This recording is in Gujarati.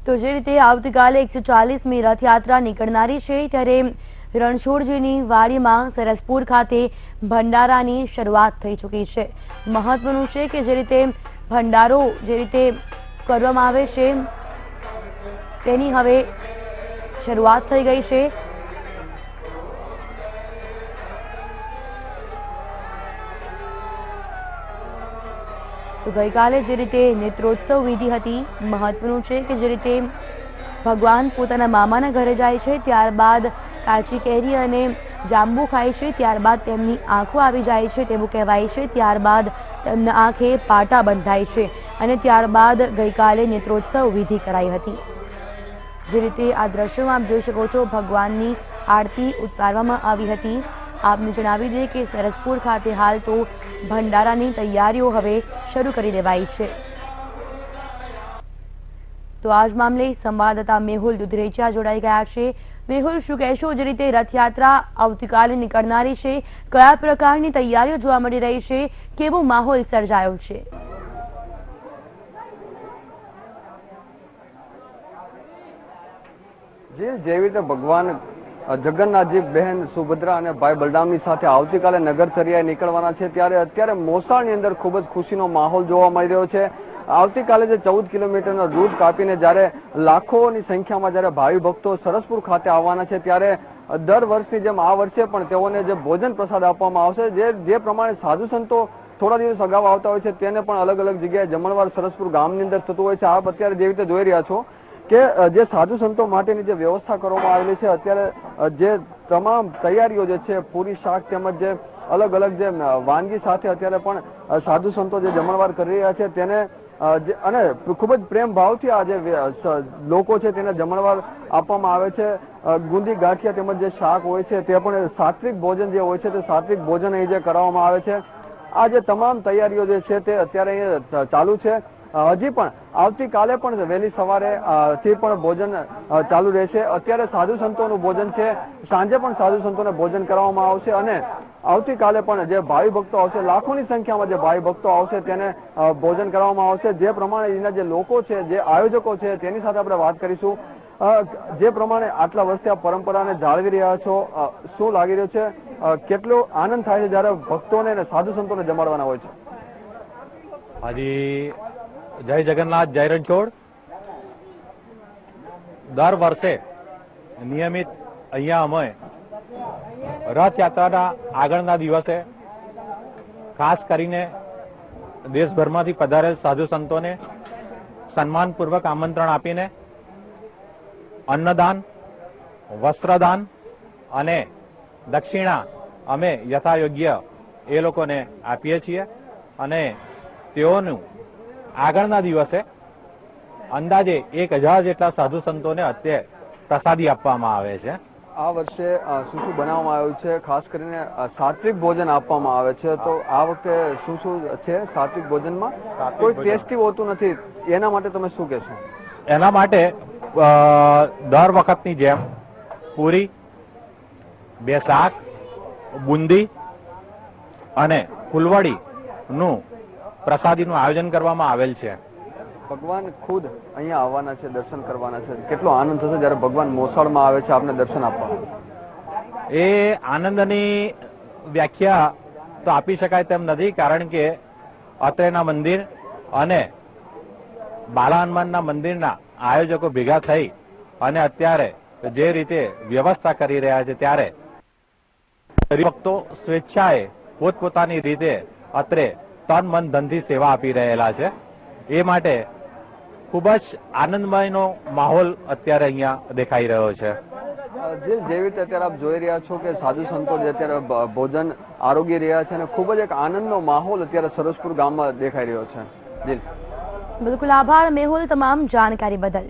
તો જે રીતે આવતીકાલે 140મી રથયાત્રા નીકળનારી છે ત્યારે રણછોડજીની વાડીમાં સરસપુર ખાતે ભંડારાની શરૂઆત થઈ ચૂકી છે। મહત્વનું છે કે જે રીતે ભંડારો જે રીતે કરવામાં આવે છે તેની હવે શરૂઆત થઈ ગઈ છે। તો ગઈકાલે જે રીતે નેત્રોત્સવ વિધિ હતી, મહત્વનું છે કે જે રીતે ભગવાન પોતાના મામાના ઘરે જાય છે, ત્યારબાદ કાચી કેરી અને જાંબુ ખાય છે, ત્યારબાદ તેમની આંખો આવી જાય છે તેવું કહેવાય છે। ત્યારબાદ તેમના આંખે પાટા બંધાય છે અને ત્યારબાદ ગઈકાલે નેત્રોત્સવ વિધિ કરાઈ હતી। જે રીતે આ દ્રશ્યોમાં આપ જોઈ શકો છો, ભગવાનની આરતી ઉતારવામાં આવી હતી। આપને જણાવી દઈએ કે સરસપુર ખાતે હાલ તો ભંડારાની તૈયારીઓ હવે શરૂ કરી દેવાઈ છે। તો આજ મામલે સંવાદદાતા મેહુલ દુધરેચિયા જોડાઈ ગયા છે। મેહુલ, શું કહેશો? જે રીતે રથયાત્રા આવતીકાલે નીકળનારી છે, કયા પ્રકારની તૈયારીઓ જોવા મળી રહી છે, કેવો માહોલ સર્જાયો છે? જેવી રીતે ભગવાન જગન્નાથજી, બહેન સુભદ્રા અને ભાઈ બલરામની સાથે આવતીકાલે નગરચર્યાએ નીકળવાના છે, ત્યારે અત્યારે મોસાળની અંદર ખૂબ જ ખુશીનો માહોલ જોવા મળી રહ્યો છે। આવતીકાલે જે 14 કિલોમીટરનો રૂટ કાપીને જ્યારે લાખોની સંખ્યામાં જ્યારે ભાવિ ભક્તો સરસપુર ખાતે આવવાના છે, ત્યારે દર વર્ષની જેમ આ વર્ષે પણ તેઓને જે ભોજન પ્રસાદ આપવામાં આવશે, જે પ્રમાણે સાધુ સંતો થોડા દિવસ અગાઉ આવતા હોય છે, તેને પણ અલગ અલગ જગ્યાએ જમણવાર સરસપુર ગામની અંદર થતું હોય છે। આપ અત્યારે જેવી રીતે જોઈ રહ્યા છો કે જે સાધુ સંતો માટેની જે વ્યવસ્થા કરવામાં આવેલી છે, અત્યારે જે તમામ તૈયારીઓ જે છે, પૂરી શાક તેમજ જે અલગ અલગ જે વાનગી સાથે અત્યારે પણ સાધુ સંતો જે જમણવાર કરી રહ્યા છે તેને અને ખૂબ જ પ્રેમ ભાવથી આ જે લોકો છે તેને જમણવાર આપવામાં આવે છે। ગુંદી ગાંઠિયા તેમજ જે શાક હોય છે તે પણ સાત્વિક ભોજન જે હોય છે તે સાત્વિક ભોજન અહીં જે કરવામાં આવે છે। આ જે તમામ તૈયારીઓ જે છે તે અત્યારે અહીંયા ચાલુ છે। હજી પણ આવતીકાલે પણ વહેલી સવારે થી પણ ભોજન ચાલુ રહેશે। અત્યારે સાધુ સંતોનું ભોજન છે, સાંજે પણ સાધુ સંતોને ભોજન કરવામાં આવશે અને આવતીકાલે પણ જે ભાવિ ભક્તો આવશે, લાખોની સંખ્યામાં જે ભાવિ ભક્તો આવશે તેને ભોજન કરવામાં આવશે। જે પ્રમાણે અહીંના જે લોકો છે, જે આયોજકો છે, તેની સાથે આપણે વાત કરીશું। જે પ્રમાણે આટલા વર્ષથી આ પરંપરાને જાળવી રહ્યા છો, શું લાગી રહ્યું છે? કેટલો આનંદ થાય છે જયારે ભક્તોને અને સાધુ સંતોને જમાડવાના હોય છે? હાજી, જય જગન્નાથ, જય રણછોડ। દર વર્ષે નિયમિત અહીંયા અમે રથયાત્રાના આગળના દિવસે ખાસ કરીને દેશભરમાંથી પધારેલ સાધુ સંતોને સન્માનપૂર્વક આમંત્રણ આપીને અન્નદાન, વસ્ત્રદાન અને દક્ષિણા અમે યથાયોગ્ય એ લોકોને આપીએ છીએ અને તેઓનું આગળના દિવસે અંદાજે 1000 જેટલા સાધુ સંતોને અત્યારે પ્રસાદી આપવામાં આવે છે। આ વર્ષે શું શું બનાવવામાં આવ્યું છે? ખાસ કરીને સાત્વિક ભોજન આપવામાં આવે છે, તો આ વખતે શું શું છે સાત્વિક ભોજનમાં? કોઈ ટેસ્ટી હોતું નથી, એના માટે તમે શું કહેશો? એના માટે દર વખતની જેમ પૂરી, 2 શાક, બુંદી અને ફૂલવડી નું પ્રસાદીનું આયોજન કરવામાં આવેલ છે। ભગવાન ખુદ અહીંયા આવવાના છે, દર્શન કરવાના છે, કેટલો આનંદ થશે જયારે ભગવાન મોસાળમાં આવે છે આપને દર્શન આપવા? એ આનંદની વ્યાખ્યા તો આપી શકાય તેમ નથી, કારણ કે અત્રેના મંદિર અને બાલા હનુમાનના મંદિરના આયોજકો ભેગા થઈ અને અત્યારે જે રીતે વ્યવસ્થા કરી રહ્યા છે, ત્યારે ભક્તો સ્વેચ્છાએ પોતપોતાની રીતે અત્રે તન મન ધનથી સેવા આપી રહેલા છે। એ માટે ખૂબ જ આનંદમયનો માહોલ અત્યારે અહીંયા દેખાઈ રહ્યો છે। જેવી રીતે અત્યારે આપ જોઈ રહ્યા છો કે સાધુ સંતો જે અત્યારે ભોજન આરોગી રહ્યા છે અને ખૂબ જ એક આનંદનો માહોલ અત્યારે સરસપુર ગામમાં દેખાઈ રહ્યો છે। બિલકુલ, આભાર મેહુલ તમામ જાણકારી બદલ।